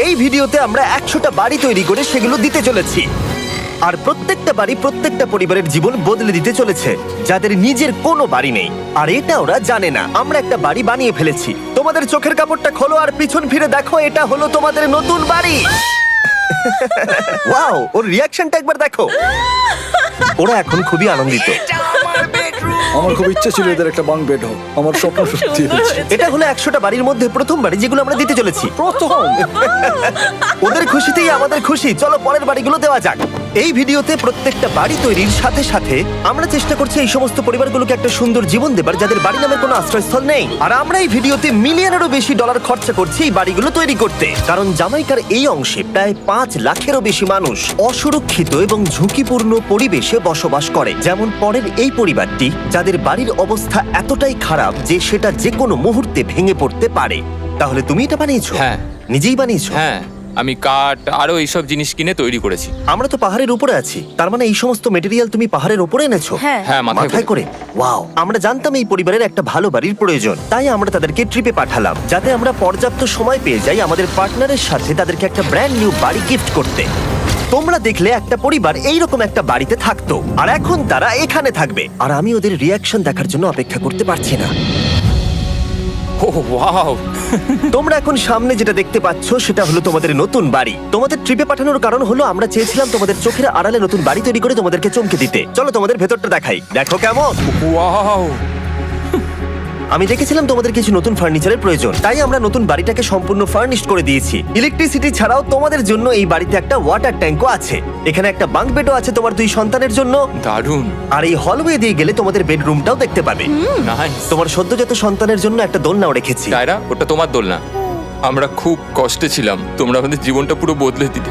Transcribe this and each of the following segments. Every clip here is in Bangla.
এই ভিডিওতে আমরা 100টা বাড়ি তৈরি করে সেগুলো দিতে চলেছি। আর প্রত্যেকটা বাড়ি প্রত্যেকটা পরিবারের জীবন বদলে দিতে চলেছে, যাদের নিজের কোনো বাড়ি নেই। আর এটা ওরা জানে না। আমরা একটা বাড়ি বানিয়ে ফেলেছি। তোমাদের চোখের কাপড়টা খোলো আর পিছন ফিরে দেখো, এটা হলো তোমাদের নতুন বাড়ি। ওয়াও, ওর রিয়াকশনটা একবার দেখো। ওরা এখন খুবই আনন্দিত। আমার খুব ইচ্ছে ছিল এদের একটা বাঙ্ক বেড হোক, আমার স্বপ্ন সত্যি হয়েছে। এটা হলো 100টা বাড়ির মধ্যে প্রথম বাড়ি যেগুলো আমরা দিতে চলেছি। প্রথম ওদের খুশিতেই আমাদের খুশি। চলো পরের বাড়িগুলো দেওয়া যাক। এই ভিডিওতে প্রত্যেকটা বাড়ি তৈরির সাথে সাথে আমরা চেষ্টা করছি এই সমস্ত পরিবারগুলোকে একটা সুন্দর জীবন দেবার, যাদের বাড়ি নামের কোনো আশ্রয়স্থল নেই। আর আমরা এই ভিডিওতে মিলিয়নেরও বেশি ডলার খরচা করছি এই বাড়িগুলো তৈরি করতে, কারণ জামাইকার এই অংশে প্রায় 5 লাখেরও বেশি মানুষ অসুরক্ষিত এবং ঝুঁকিপূর্ণ পরিবেশে বসবাস করে। যেমন পরের এই পরিবারটি, যাদের বাড়ির অবস্থা এতটাই খারাপ যে সেটা যে কোনো মুহূর্তে ভেঙে পড়তে পারে। তাহলে তুমি এটা বানিয়েছো? হ্যাঁ। নিজেই বানিয়েছো? হ্যাঁ, আমি কাঠ আরো এইসব জিনিস কিনে তৈরি করেছি। আমরা তো পাহাড়ের উপরে আছি, তার মানে এই সমস্ত মেটেরিয়াল তুমি পাহাড়ের উপরে এনেছো? হ্যাঁ। হ্যাঁ, মাথায় করে। ওয়াও, আমরা জানতাম এই পরিবারের একটা ভালো বাড়ির প্রয়োজন, তাই আমরা তাদেরকে ট্রিপে পাঠালাম, যাতে আমরা পর্যাপ্ত সময় পেয়ে যাই আমাদের পার্টনারের সাথে তাদেরকে একটা ব্র্যান্ড নিউ বাড়ি গিফট করতে। তোমরা দেখলে একটা পরিবার এইরকম একটা বাড়িতে থাকতো, আর এখন তারা এখানে থাকবে। আর আমি ওদের রিয়াকশন দেখার জন্য অপেক্ষা করতে পারছি না। ও ওয়াও! তোমরা এখন সামনে যেটা দেখতে পাচ্ছ সেটা হলো তোমাদের নতুন বাড়ি। তোমাদের ট্রিপে পাঠানোর কারণ হলো আমরা চেয়েছিলাম তোমাদের চোখের আড়ালে নতুন বাড়ি তৈরি করে তোমাদেরকে চমকে দিতে। চলো তোমাদের ভেতরটা দেখাই, দেখো কেমন। ওয়াও! আমি দেখেছিলাম তোমাদের কিছু নতুন ফার্নিচারের প্রয়োজন, তাই আমরা নতুন বাড়িটাকে সম্পূর্ণ ফার্নিশড করে দিয়েছি। ইলেকট্রিসিটি ছাড়াও তোমাদের জন্য এই বাড়িতে একটা ওয়াটার ট্যাঙ্কও আছে। এখানে একটা বাঙ্ক বেডও আছে তোমার 2 সন্তানের জন্য। দারুণ! আর এই হলওয়ে দিয়ে গেলে তোমাদের বেডরুমটাও দেখতে পাবে। নাইস! তোমার সদ্যজাত সন্তানের জন্য একটা দোলনাও রেখেছি। টায়রা, ওটা তোমার দোলনা। আমরা খুব কষ্টে ছিলাম, তোমরা আমাদের জীবনটা পুরো বদলে দিলে।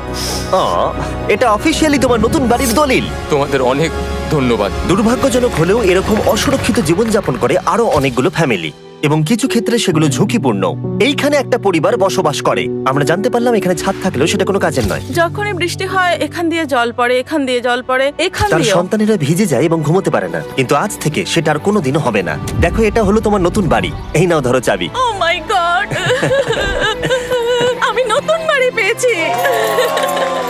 এটা অফিসিয়ালি তোমার নতুন বাড়ির দলিল। তোমাদের অনেক ধন্যবাদ। দুর্ভাগ্যজনক হলেও এরকম অসুরক্ষিত জীবনযাপন করে আরো অনেকগুলো ফ্যামিলি, এবং কিছু ক্ষেত্রে সেগুলো ঝুঁকিপূর্ণ। এইখানে একটা পরিবার বসবাস করে। আমরা জানতে পারলাম এখানে ছাদ থাকলেও সেটা কোনো কাজের নয়। যখনই বৃষ্টি হয় এখান দিয়ে জল পড়ে, এখান দিয়ে জল পড়ে, এখান তার দিয়ে। সন্তানেরা ভিজে যায় এবং ঘুমোতে পারে না, কিন্তু আজ থেকে সেটা আর কোনোদিনও হবে না। দেখো, এটা হলো তোমার নতুন বাড়ি। এই নাও, ধরো চাবি। ও মাই গড! আমি নতুন বাড়ি পেয়েছি।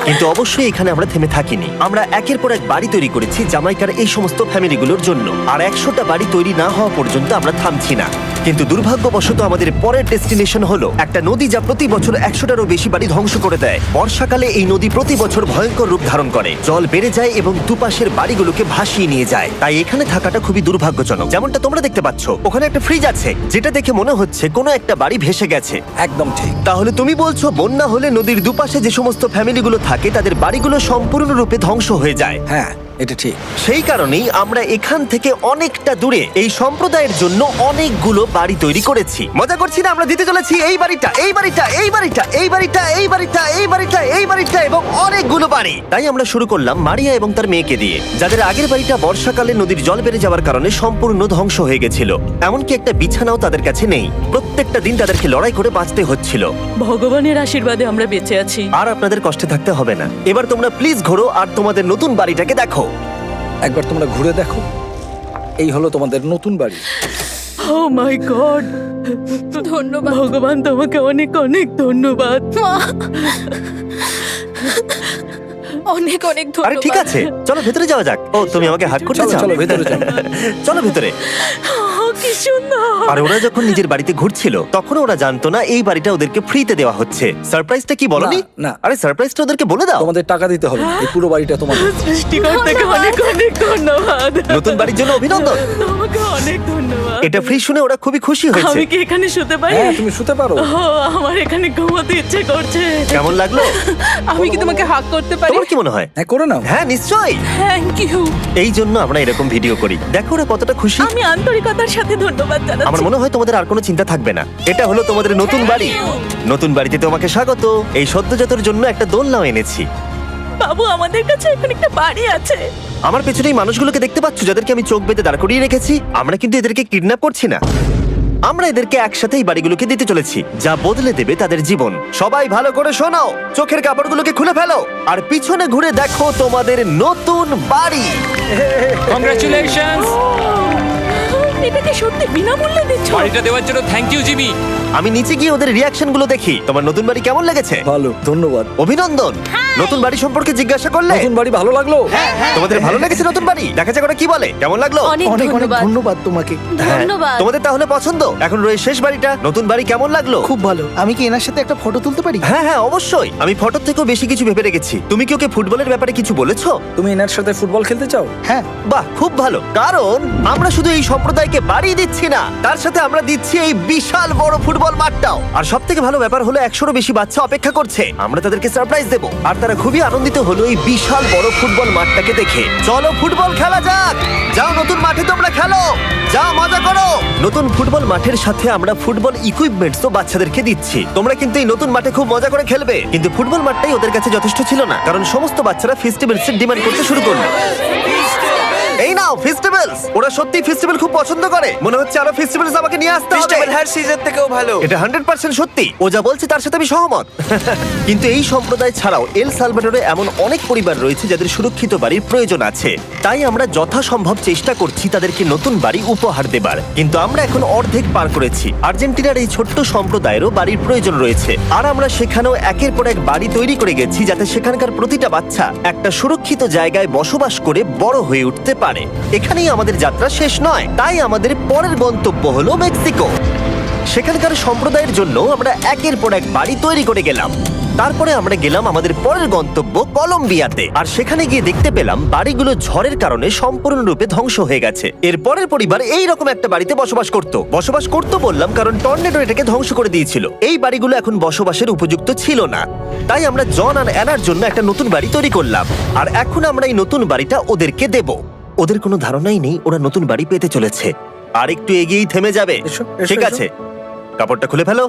কিন্তু অবশ্যই এখানে আমরা থেমে থাকিনি। আমরা একের পর এক বাড়ি তৈরি করেছি জামাইকার এই সমস্ত ফ্যামিলিগুলোর জন্য। আর 100টা বাড়ি তৈরি না হওয়া পর্যন্ত আমরা থামছি না। কিন্তু দুর্ভাগ্যবশত আমাদের পরের ডেস্টিনেশন হলো একটা নদী, যা প্রতি বছর 100টারও বেশি বাড়ি ধ্বংস করে দেয়। বর্ষাকালে এই নদী প্রতি বছর ভয়ঙ্কর রূপ ধারণ করে, জল বেড়ে যায় এবং দুপাশের বাড়িগুলোকে ভাসিয়ে নিয়ে যায়। তাই এখানে থাকাটা খুবই দুর্ভাগ্যজনক। যেমনটা তোমরা দেখতে পাচ্ছ, ওখানে একটা ফ্রিজ আছে, যেটা দেখে মনে হচ্ছে কোনো একটা বাড়ি ভেসে গেছে। একদম ঠিক। তাহলে তুমি বলছো বন্যা হলে নদীর দুপাশে যে সমস্ত ফ্যামিলিগুলো থাকে তাদের বাড়িগুলো সম্পূর্ণরূপে ধ্বংস হয়ে যায়। হ্যাঁ, এটা ঠিক। সেই কারণেই আমরা এখান থেকে অনেকটা দূরে এই সম্প্রদায়ের জন্য অনেকগুলো বাড়ি তৈরি করেছি। মজা করছি না? আমরা দিতে চলেছি এই বাড়িটা, এই বাড়িটা, এই বাড়িটা, এই বাড়িটা, এই বাড়িটা, এই বাড়িটা, এই বাড়িটা এবং অনেকগুলো বাড়ি। তাই আমরা শুরু করলাম মারিয়া এবং তার মেয়েকে দিয়ে, যাদের আগের বাড়িটা বর্ষাকালে নদীর জল বেড়ে যাওয়ার কারণে সম্পূর্ণ ধ্বংস হয়ে গেছিল। এমনকি একটা বিছানাও তাদের কাছে নেই। প্রত্যেকটা দিন তাদেরকে লড়াই করে বাঁচতে হচ্ছিল। ভগবানের আশীর্বাদে আমরা বেঁচে আছি। আর আপনাদের কষ্টে থাকতে হবে না। এবার তোমরা প্লিজ ঘোরো আর তোমাদের নতুন বাড়িটাকে দেখো। একবার তোমরা ঘুরে দেখো, এই হলো তোমাদের নতুন বাড়ি। ও মাই গড! ধন্যবাদ ভগবান, তোমাকে অনেক অনেক ধন্যবাদ। অনেক অনেক আরে ধন্যবাদ। ঠিক আছে, চলো ভেতরে যাওয়া যাক। ও, তুমি আমাকে হাত করতে চলো চাও? চলো ভেতরে যাও। চলো ভেতরে। ও, কি সুন্দর! আর ওরা যখন নিজের বাড়িতে ঘুরছিল তখন ওরা জানতো না এই বাড়িটা ওদেরকে ফ্রিতে দেওয়া হচ্ছে। সারপ্রাইজটা কি বলনি? না, না। আরে সারপ্রাইজটা ওদেরকে বলে দাও। তোমাদের টাকা দিতে হবে না, এই পুরো বাড়িটা তোমাদের। সৃষ্টিকর্তাকে অনেক অনেক ধন্যবাদ। নতুন বাড়ির জন্য অভিনন্দন। তোমাকে অনেক ধন্যবাদ। এটা ফ্রি শুনে ওরা খুবই খুশি হয়েছে। আমি কি এখানে শুতে পারি? হ্যাঁ, তুমি শুতে পারো। ও, আমার এখানে ঘুমোতে ইচ্ছে করছে। কেমন লাগলো? আমি কি তোমাকে হাগ করতে পারি? তোমার কি মনে হয়? হ্যাঁ, করে নাও। হ্যাঁ, নিশ্চয়ই। Thank you. এই জন্য আমরা এরকম ভিডিও করি। দেখো ওরা কতটা খুশি। আমি আন্তরিকতার সাথে ধন্যবাদ জানাচ্ছি। আমার মনে হয় তোমাদের আর কোনো চিন্তা থাকবে না। এটা হলো তোমাদের নতুন বাড়ি। নতুন বাড়িতে তোমাকে স্বাগত। এই সদ্যজাতর জন্য একটা দোলনাও এনেছি। বাবু, আমাদের কাছে এখন একটা বাড়ি আছে। আমার পেছনে এই মানুষগুলোকে দেখতে পাচ্ছ, যাদেরকে আমি চোখ বেঁধে দাঁড় করিয়ে রেখেছি? আমরা কিন্তু এদেরকে কিডন্যাপ করছি না। আমরা এদেরকে একসাথে এই বাড়িগুলোকে দিতে চলেছি, যা বদলে দেবে তাদের জীবন। সবাই ভালো করে শোনাও, চোখের কাপড়গুলোকে খুলে ফেলো আর পিছনে ঘুরে দেখো তোমাদের নতুন বাড়ি। কংগ্রাচুলেশনস! এটাকে সত্যি বিনামূল্যে দিচ্ছ? বাড়িটা দেওয়ার জন্য থ্যাংক ইউ জিমি। আমি নিচে গিয়ে ওদের রিয়াকশন গুলো দেখি। তোমার নতুন বাড়ি কেমন লেগেছে? ভালো, ধন্যবাদ। অভিনন্দন। নতুন বাড়ি সম্পর্কে জিজ্ঞাসা করলে? নতুন বাড়ি ভালো লাগলো? তোমাদের ভালো লেগেছে নতুন বাড়ি? দেখা যাক ওরা কি বলে। কেমন লাগলো? অনেক অনেক অনেক ধন্যবাদ। ধন্যবাদ তোমাকে। হ্যাঁ, ধন্যবাদ। তোমাদের তাহলে পছন্দ? এখন রয়েছে শেষ বাড়িটা। নতুন বাড়ি কেমন লাগলো? খুব ভালো। আমি কি এনার সাথে একটা ফটো তুলতে পারি? হ্যাঁ হ্যাঁ অবশ্যই। আমি ফটোর থেকেও বেশি কিছু ভেবে রেখেছি। তুমি কি ওকে ফুটবলের ব্যাপারে কিছু বলেছো? তুমি এনার সাথে ফুটবল খেলতে চাও? হ্যাঁ। বাহ, খুব ভালো। কারণ আমরা শুধু এই সম্প্রদায়কে বাড়ি দিচ্ছি না, তার সাথে আমরা দিচ্ছি এই বিশাল বড় ফুটবল মাঠটাও। আর সব থেকে ভালো ব্যাপার হলো 100-রও বেশি বাচ্চা অপেক্ষা করছে। আমরা তাদেরকে সারপ্রাইজ দেবো, আর তারা খুবই আনন্দিত হলো এই বিশাল বড় ফুটবল মাঠটাকে দেখে। চলো ফুটবল খেলা যাক। যাও নতুন মাঠে তোমরা খেলো, যাও মজা করো। নতুন ফুটবল মাঠের সাথে আমরা ফুটবল ইকুইপমেন্টসও বাচ্চাদেরকে দিচ্ছি। তোমরা কিন্তু এই নতুন মাঠে খুব মজা করে খেলবে। কিন্তু ফুটবল মাঠটাই ওদের কাছে যথেষ্ট ছিল না, কারণ সমস্ত বাচ্চারা ফেস্টিভ্যালসের ডিমান্ড করতে শুরু করলো। এই নাও ফেস্টিভ্যালস। ওরা সত্যি ফেস্টিভ্যাল খুব পছন্দ করে। মনে হচ্ছে আরো ফেস্টিভ্যালস আমাকে নিয়ে আসতে হবে। হ্যার সিজন থেকেও ভালো। এটা 100% সত্যি। ও যা বলছে তার সাথে আমি সহমত। কিন্তু এই সম্প্রদায় ছাড়াও এল সালভাডোরে এমন অনেক পরিবার রয়েছে যাদের সুরক্ষিত বাড়ির প্রয়োজন আছে। তাই আমরা যথাসম্ভব চেষ্টা করছি তাদেরকে নতুন বাড়ি উপহার দেবার। কিন্তু আমরা এখন অর্ধেক পার করেছি। আর্জেন্টিনার এই ছোট্ট সম্প্রদায়েরও বাড়ির প্রয়োজন রয়েছে, আর আমরা সেখানেও একের পর এক বাড়ি তৈরি করে গেছি যাতে সেখানকার প্রতিটা বাচ্চা একটা সুরক্ষিত জায়গায় বসবাস করে বড় হয়ে উঠতে পারে। এখানেই আমাদের যাত্রা শেষ নয়, তাই আমাদের পরের গন্তব্য হলো মেক্সিকো। সেখানকার সম্প্রদায়ের জন্য আমরা একের পর এক বাড়ি তৈরি করে গেলাম। তারপরে আমরা গেলাম আমাদের পরের গন্তব্য কলম্বিয়াতে, আর সেখানে গিয়ে দেখতে পেলাম বাড়িগুলো ঝড়ের কারণে সম্পূর্ণরূপে ধ্বংস হয়ে গেছে। এর পরের পরিবার এই রকম একটা বাড়িতে বসবাস করত বললাম কারণ টর্নেডো এটাকে ধ্বংস করে দিয়েছিল। এই বাড়িগুলো এখন বসবাসের উপযুক্ত ছিল না, তাই আমরা জন আর অ্যানার জন্য একটা নতুন বাড়ি তৈরি করলাম। আর এখন আমরা এই নতুন বাড়িটা ওদেরকে দেব। ওদের কোনো ধারণাই নেই ওরা নতুন বাড়ি পেতে চলেছে। আর একটু এগিয়েই থেমে যাবে। এসো, এসো, ঠিক এসো। আছে, কাপড়টা খুলে ফেলো।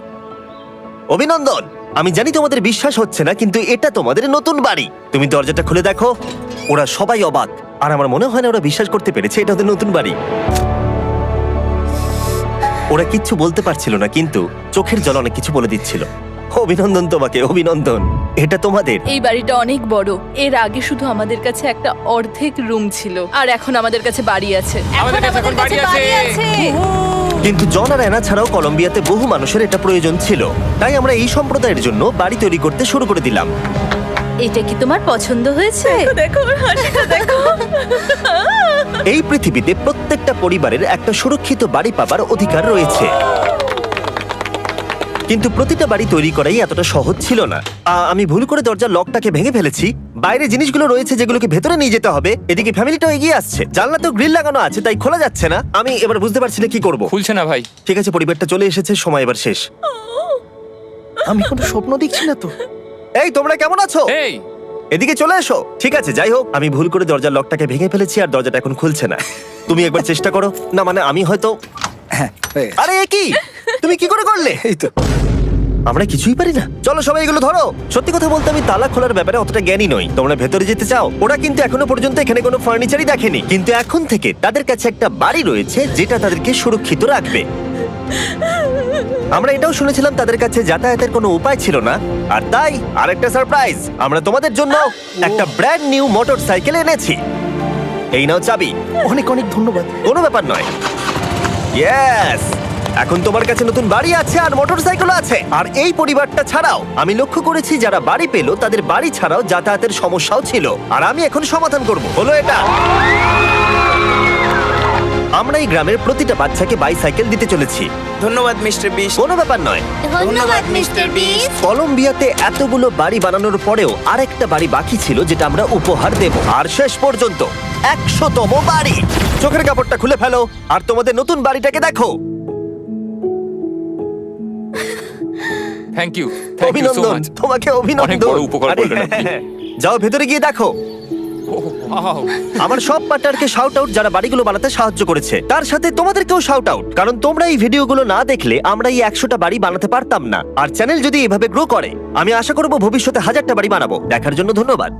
অভিনন্দন। আমি জানি তোমাদের বিশ্বাস হচ্ছে না, কিন্তু এটা তোমাদের নতুন বাড়ি। তুমি দরজাটা খুলে দেখো। ওরা সবাই অবাক, আর আমার মনে হয় না ওরা বিশ্বাস করতে পেরেছে এটা ওদের নতুন বাড়ি। ওরা কিচ্ছু বলতে পারছিল না, কিন্তু চোখের জল অনেক কিছু বলে দিচ্ছিল। অভিনন্দন তোমাকে, অভিনন্দন। এটা তোমাদের। এই বাড়িটা অনেক বড়। এর আগে শুধু আমাদের কাছে একটা অর্ধেক রুম ছিল, আর এখন আমাদের কাছে বাড়ি আছে। আমাদের কাছে এখন বাড়ি আছে। কিন্তু জন আর অ্যানা ছাড়াও কলম্বিয়াতে বহু মানুষের এটা প্রয়োজন ছিল, তাই আমরা এই সম্প্রদায়ের জন্য বাড়ি তৈরি করতে শুরু করে দিলাম। এটা কি তোমার পছন্দ হয়েছে? দেখো ওর হাসিটা দেখো। এই পৃথিবীতে প্রত্যেকটা পরিবারের একটা সুরক্ষিত বাড়ি পাবার অধিকার রয়েছে, কিন্তু প্রতিটা বাড়ি তৈরি করাই এতটা সহজ ছিল না। আমি ভুল করে দরজার লকটাকে ভেঙে ফেলেছি। বাইরে জিনিসগুলো রয়েছে যেগুলোকে ভেতরে নিয়ে যেতে হবে। এদিকে ফ্যামিলিটাও এগিয়ে আসছে। জানলাতেও গ্রিল লাগানো আছে, তাই খোলা যাচ্ছে না। আমি এবার বুঝতে পারছি না কি করব। খুলছে না ভাই। ঠিক আছে, পরিবারটা চলে এসেছে, সময় এবার শেষ। আমি কোনো স্বপ্ন দেখছি না তো। এই তোমরা কেমন আছো? এই এদিকে চলে এসো। ঠিক আছে, যাই হোক, আমি ভুল করে দরজার লকটাকে ভেঙে ফেলেছি আর দরজাটা এখন খুলছে না। তুমি একবার চেষ্টা করো না। মানে আমি হয়তো। হ্যাঁ, হয়ে গেছে। আরে এ কি, তুমি কি করে করলে? এই তো। আমরা কিছুই পারি না। চলো সবাই এগুলো ধরো। সত্যি কথা বলতে আমি তালা খোলার ব্যাপারে অতটা জ্ঞানী নই। তোমরা ভেতরে যেতে চাও? ওরা কিন্তু এখনো পর্যন্ত এখানে কোনো ফার্নিচারই দেখেনি, কিন্তু এখন থেকে তাদের কাছে একটা বাড়ি রয়েছে যেটা তাদেরকে সুরক্ষিত রাখবে। আমরা এটাও শুনেছিলাম তাদের কাছে যাতায়াতের কোনো উপায় ছিল না, আর তাই আরেকটা সারপ্রাইজ, আমরা তোমাদের জন্য একটা ব্র্যান্ড নিউ মোটরসাইকেল এনেছি। এই নাও চাবি। অনেক অনেক ধন্যবাদ। কোনো ব্যাপার নয়। ইয়েস, এখন তোমার কাছে নতুন বাড়ি আছে আর মোটরসাইকেল আছে। আর এই পরিবারটা ছাড়াও আমি লক্ষ্য করেছি যারা বাড়ি পেল তাদের বাড়ি ছাড়াও যাতায়াতের সমস্যাও ছিল, আর আমি এখন সমাধান করব। হলো এটা। আমরা এই গ্রামের প্রতিটা বাচ্চাকে বাইসাইকেল দিতে চলেছি। ধন্যবাদ মিস্টার বিশ। কোনো ব্যাপার নয়। ধন্যবাদ মিস্টার বিস্ট। কলম্বিয়াতে এতগুলো বাড়ি বানানোর পরেও আরেকটা বাড়ি বাকি ছিল যেটা আমরা উপহার দেব। আর শেষ পর্যন্ত 100তম বাড়ি। চোখের কাপড়টা খুলে ফেলো আর তোমাদের নতুন বাড়িটাকে দেখো। Thank you, thank you so অভিনন্দন মাচ। তোমাকে, অনেক অভিনন্দন। বড় উপকার আরে, করলেন আপনি। যাও ভেতরে গিয়ে দেখো। ওয়াও। আমার সব পার্টনারকে শাউট আউট যারা বাড়িগুলো বানাতে সাহায্য করেছে। তার সাথে তোমাদেরকেও শাউট আউট, কারণ তোমরা এই ভিডিওগুলো না দেখলে আমরা এই 100টা বাড়ি বানাতে পারতাম না। আর চ্যানেল যদি এভাবে গ্রো করে, আমি আশা করব ভবিষ্যতে 1000টা বাড়ি বানাবো। দেখার জন্য ধন্যবাদ।